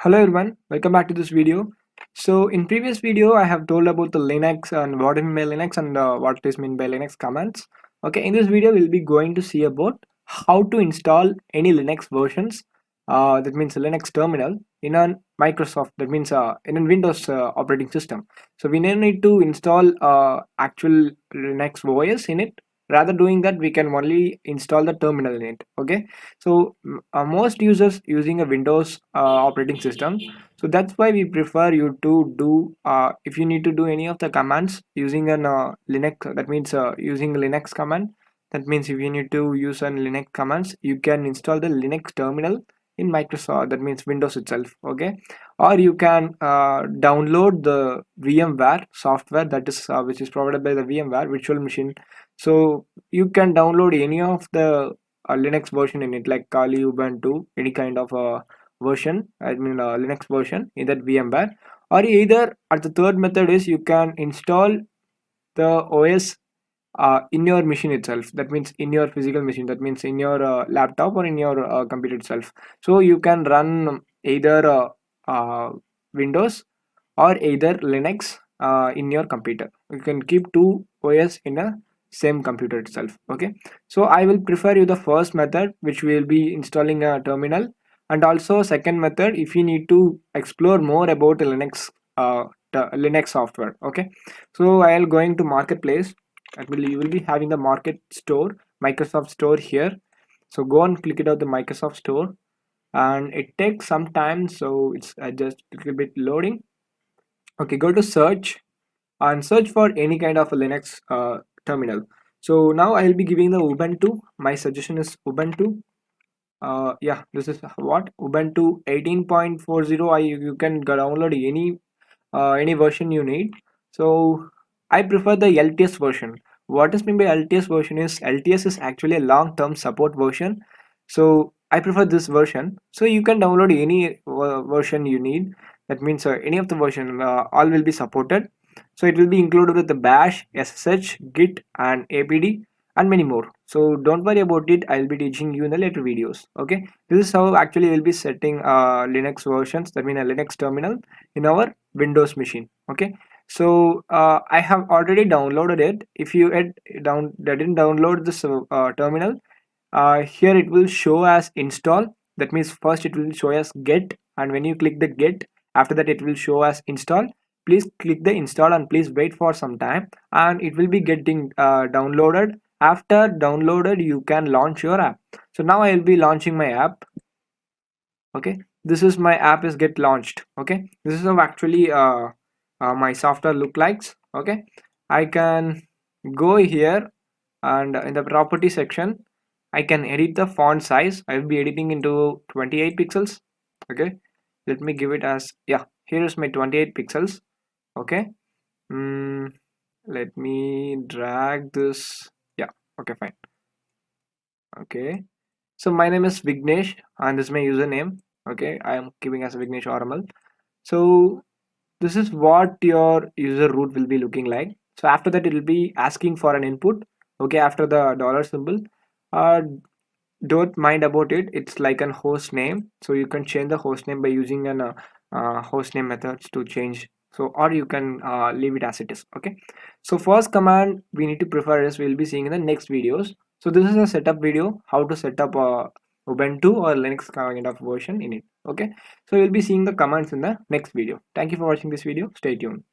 Hello everyone, welcome back to this video. So in previous video I have told about the Linux and what is mean by Linux and what is mean by Linux commands. Okay, in this video we'll be going to see about how to install any Linux versions, that means a Linux terminal in a Microsoft, that means in a Windows operating system. So we don't need to install actual Linux OS in it. Rather doing that we can only install the terminal in it. Okay, so most users using a Windows operating system, so that's why we prefer you to do if you need to do any of the commands using an Linux, that means using Linux command. That means if you need to use an Linux commands, you can install the Linux terminal in Microsoft, that means Windows itself. Okay, or you can download the VMware software, that is which is provided by the VMware virtual machine. So you can download any of the a Linux version in it, like Kali, Ubuntu, any kind of a version, I mean a Linux version in that VMware. Or either at the third method is you can install the OS in your machine itself. That means in your physical machine. That means in your laptop or in your computer itself. So you can run either Windows or either Linux in your computer. You can keep two OS in a same computer itself. Okay, so I will prefer you the first method, which will be installing a terminal, and also second method if you need to explore more about Linux Linux software. Okay, so I'll going to marketplace. You will be having the market store, Microsoft store here. So go and click it out the Microsoft store, and it takes some time, so it's just a little bit loading. Okay, go to search and search for any kind of a Linux terminal. So now I'll be giving the Ubuntu. My suggestion is Ubuntu. Yeah, this is what Ubuntu 18.40. You can download any version you need. So I prefer the LTS version. What is mean by LTS version is LTS is actually a long-term support version. So I prefer this version. So you can download any version you need. That means any of the version, all will be supported. So it will be included with the bash, ssh, git and apd and many more. So don't worry about it, I'll be teaching you in the later videos. Okay, this is how actually we'll be setting Linux versions, that means a Linux terminal in our Windows machine. Okay, so I have already downloaded it. If you didn't download this terminal, here it will show as install. That means first it will show as get, and when you click the get, after that it will show as install. Please click the install and please wait for some time, and it will be getting downloaded. After downloaded, you can launch your app. So now I will be launching my app. Okay, this is my app is get launched. Okay, this is how actually my software look likes. Okay, I can go here, and in the property section I can edit the font size. I will be editing into 28 pixels. Okay, let me give it as, yeah, here is my 28 pixels. Okay, mm, let me drag this. Yeah, okay, fine. Okay, so my name is Vignesh and this is my username. Okay, I am giving as Vignesh RML. So this is what your user root will be looking like. So after that it will be asking for an input. Okay, after the dollar symbol, uh, don't mind about it, it's like an host name. So you can change the host name by using an host name methods to change. So or you can leave it as it is. Okay, so first command we need to prefer is we'll be seeing in the next videos. So this is a setup video, how to set up Ubuntu or Linux kind of version in it. Okay, so we'll be seeing the commands in the next video. Thank you for watching this video, stay tuned.